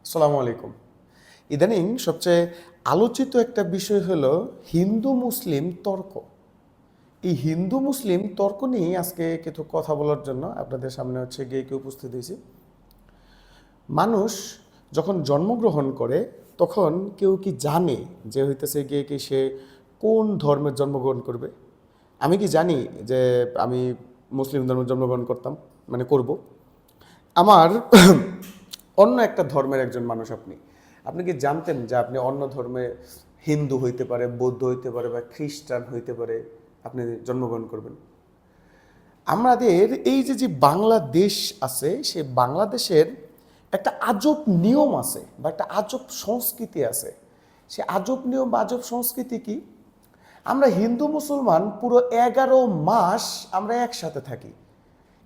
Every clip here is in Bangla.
আসসালামু আলাইকুম। ইদানিং সবচেয়ে আলোচিত একটা বিষয় হলো হিন্দু মুসলিম তর্ক। এই হিন্দু মুসলিম তর্ক নিয়ে আজকে কিছু কথা বলার জন্য আপনাদের সামনে গিয়ে উপস্থিত হয়েছি। মানুষ যখন জন্মগ্রহণ করে তখন কেউ কি জানে যে গিয়ে কি সে কোন ধর্মের জন্মগ্রহণ করবে? আমি কি জানি যে আমি মুসলিম ধর্মের জন্মগ্রহণ করতাম, মানে করব? আমার অন্য একটা ধর্মের একজন মানুষ। আপনি আপনি কি জানতেন যে আপনি অন্য ধর্মে হিন্দু হইতে পারে, বৌদ্ধ হইতে পারে বা খ্রিস্টান হইতে পারে, আপনি জন্মগ্রহণ করবেন? আমাদের এই যে বাংলাদেশ আছে, সে বাংলাদেশের একটা আজব নিয়ম আছে বা একটা আজব সংস্কৃতি আছে। সে আজব নিয়ম বা আজব সংস্কৃতি কি? আমরা হিন্দু মুসলমান পুরো 11 মাস আমরা একসাথে থাকি,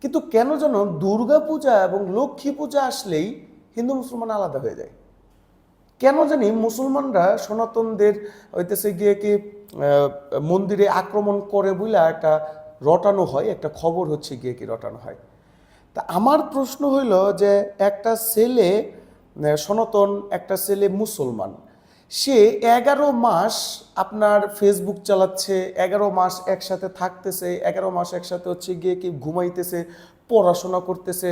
কিন্তু কেন যেন দুর্গা পূজা এবং লক্ষ্মী পূজা আসলেই হিন্দু মুসলমান আলাদা হয়ে যায়। কেন জানি মুসলমানরা সনাতনদের গিয়ে কি মন্দিরে আক্রমণ করে বলে একটা রটানো হয়, একটা খবর গিয়ে কি রটানো হয়। তা আমার প্রশ্ন হইল যে একটা ছেলে সনাতন, একটা ছেলে মুসলমান, সে 11 মাস আপনার ফেসবুক চালাচ্ছে, 11 মাস একসাথে থাকতেছে, 11 মাস একসাথে গিয়ে কি ঘুমাইতেছে, পড়াশোনা করতেছে,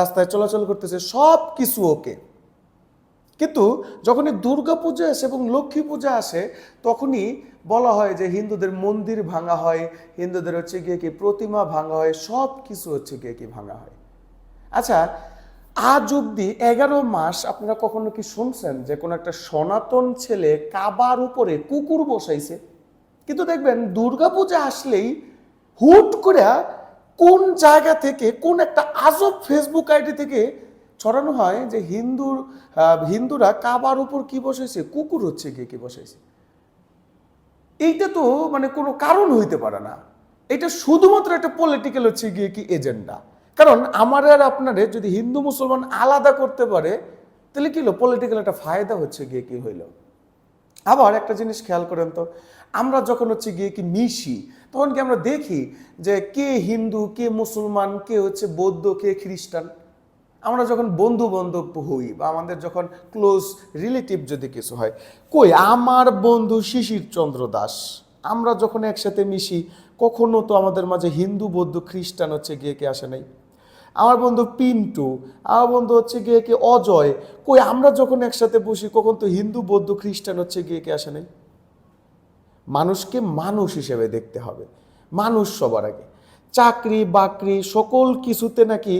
রাস্তায় চলাচল করতেছে, সব কিছু ওকে। কিন্তু যখনই দুর্গা পূজা আসে এবং লক্ষ্মী পূজা আসে তখনই বলা হয় যে হিন্দুদের মন্দির ভাঙা হয়, হিন্দুদের গিয়ে কি প্রতিমা ভাঙা হয়, সব কিছু গিয়ে কি ভাঙা হয়। আচ্ছা, আজ অব্দি 11 মাস আপনারা কখনো কি শুনছেন যে কোনো একটা সনাতন ছেলে কাবার উপরে কুকুর বসাইছে? কিন্তু দেখবেন দুর্গাপূজা আসলেই হুট করে কোন জায়গা থেকে, কোন একটা আজব ফেসবুক আইডি থেকে ছড়ানো হয় যে হিন্দুরা কাবার উপর কি বসাইছে, কুকুর গিয়ে কি বসাইছে। এইটা তো মানে কোনো কারণ হইতে পারে না। এটা শুধুমাত্র একটা পলিটিক্যাল গিয়ে কি এজেন্ডা। কারণ আমার আর আপনারে যদি হিন্দু মুসলমান আলাদা করতে পারে তাহলে কি হলো, পলিটিক্যাল একটা ফায়দা গিয়ে কি হইলো। আবার একটা জিনিস খেয়াল করেন তো, আমরা যখন গিয়ে কি মিশি তখন কি আমরা দেখি যে কে হিন্দু, কে মুসলমান, কে বৌদ্ধ, কে খ্রিস্টান? আমরা যখন বন্ধু বান্ধব হই বা আমাদের যখন ক্লোজ রিলেটিভ যদি কিছু হয়, কই আমার বন্ধু শিশির চন্দ্র দাস, আমরা যখন একসাথে মিশি কখনো তো আমাদের মাঝে হিন্দু বৌদ্ধ খ্রিস্টান গিয়ে কি আসে নাই। আমার বন্ধু পিন্টু, আমার বন্ধু গিয়ে কি অজয়, কই আমরা যখন একসাথে বসি কখন তো হিন্দু বৌদ্ধ খ্রিস্টান গিয়ে কি আসে নাই। মানুষকে মানুষ হিসেবে দেখতে হবে, মানুষ সবার আগে। চাকরি বাকরি সকল কিছুতে নাকি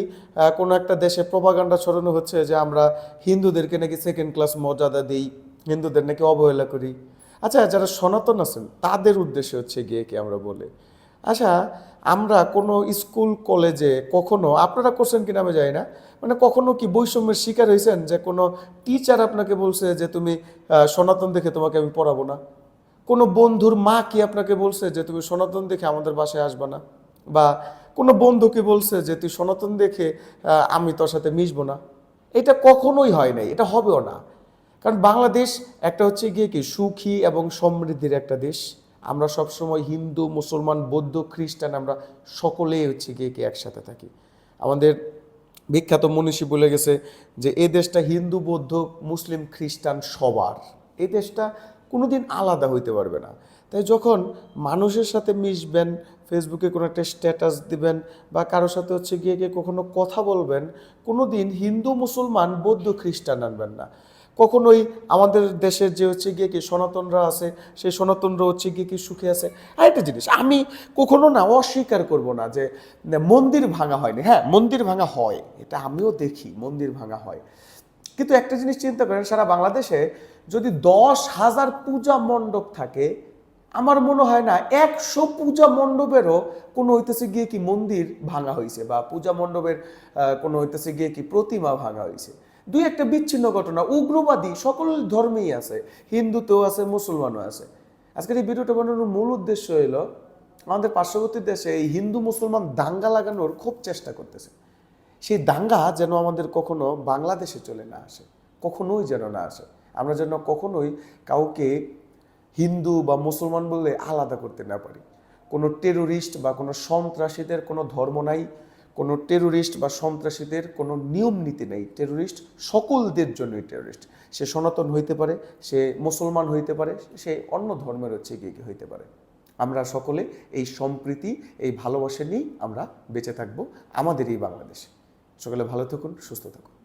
কোনো একটা দেশে প্রপাগান্ডা ছড়ানো হচ্ছে যে আমরা হিন্দুদেরকে নাকি সেকেন্ড ক্লাস মর্যাদা দিই, হিন্দুদের নাকি অবহেলা করি। আচ্ছা, যারা সনাতন আছেন তাদের উদ্দেশ্যে গিয়ে কি আমরা বলি, আচ্ছা আমরা কোনো স্কুল কলেজে কখনো, আপনারা করছেন কিনা আমি জানি না, মানে কখনো কি বৈষম্যের শিকার হয়েছেন যে কোনো টিচার আপনাকে বলছে যে তুমি সনাতন দেখে তোমাকে আমি পড়াবো না? কোনো বন্ধুর মা কি আপনাকে বলছে যে তুমি সনাতন দেখে আমাদের বাসায় আসবে না? বা কোনো বন্ধু কি বলছে যে তুই সনাতন দেখে আমি তোর সাথে মিশবো না? এটা কখনোই হয় নাই, এটা হবেও না। কারণ বাংলাদেশ একটা গিয়ে কি সুখী এবং সমৃদ্ধির একটা দেশ। আমরা সবসময় হিন্দু মুসলমান বৌদ্ধ খ্রিস্টান আমরা সকলেই গিয়ে কি একসাথে থাকি। আমাদের বিখ্যাত মনীষী বলে গেছে যে এই দেশটা হিন্দু বৌদ্ধ মুসলিম খ্রিস্টান সবার, এই দেশটা কোনোদিন আলাদা হইতে পারবে না। তাই যখন মানুষের সাথে মিশবেন, ফেসবুকে কোনো একটা স্ট্যাটাস দিবেন বা কারোর সাথে গিয়ে গিয়ে কখনো কথা বলবেন, কোনো দিন হিন্দু মুসলমান বৌদ্ধ খ্রিস্টান আনবেন না। কখনোই আমাদের দেশের যে গিয়ে কি সনাতনরা আছে সেই সনাতনরা গিয়ে কি সুখে আছে। আর একটা জিনিস আমি কখনো না অস্বীকার করব না যে মন্দির ভাঙা হয়নি, হ্যাঁ মন্দির ভাঙা হয়, এটা আমিও দেখি মন্দির ভাঙা হয়। কিন্তু একটা জিনিস চিন্তা করেন, সারা বাংলাদেশে যদি 10,000 পূজা মণ্ডপ থাকে, আমার মনে হয় না 100 পূজা মণ্ডপেরও কোনো গিয়ে কি মন্দির ভাঙা হয়েছে বা পূজা মণ্ডপের কোনো গিয়ে কি প্রতিমা ভাঙা হয়েছে। দুই একটা বিচ্ছিন্ন ঘটনা, উগ্রবাদী সকল ধর্মেই আছে, হিন্দুতেও আছে মুসলমানও আছে। আজকের এই ভিডিওটা বানানোর মূল উদ্দেশ্য হলো আমাদের পার্শ্ববর্তী দেশে এই হিন্দু মুসলমান দাঙ্গা লাগানোর খুব চেষ্টা করতেছে। সেই দাঙ্গা যেন আমাদের কখনো বাংলাদেশে চলে না আসে, কখনোই যেন না আসে। আমরা যেন কখনোই কাউকে হিন্দু বা মুসলমান বলে আলাদা করতে না পারি। কোনো টেরোরিস্ট বা কোনো সন্ত্রাসীদের কোনো ধর্ম নাই, কোনো টেরোরিস্ট বা সন্ত্রাসীদের কোনো নিয়ম নীতি নেই। টেরোরিস্ট সকলদের জন্যই টেরোরিস্ট। সে সনাতন হইতে পারে, সে মুসলমান হইতে পারে, সে অন্য ধর্মের হচ্ছে গিয়ে হইতে পারে। আমরা সকলে এই সম্প্রীতি, এই ভালোবাসা নিয়েই আমরা বেঁচে থাকবো আমাদের এই বাংলাদেশে। সকলে ভালো থাকুন, সুস্থ থাকুন।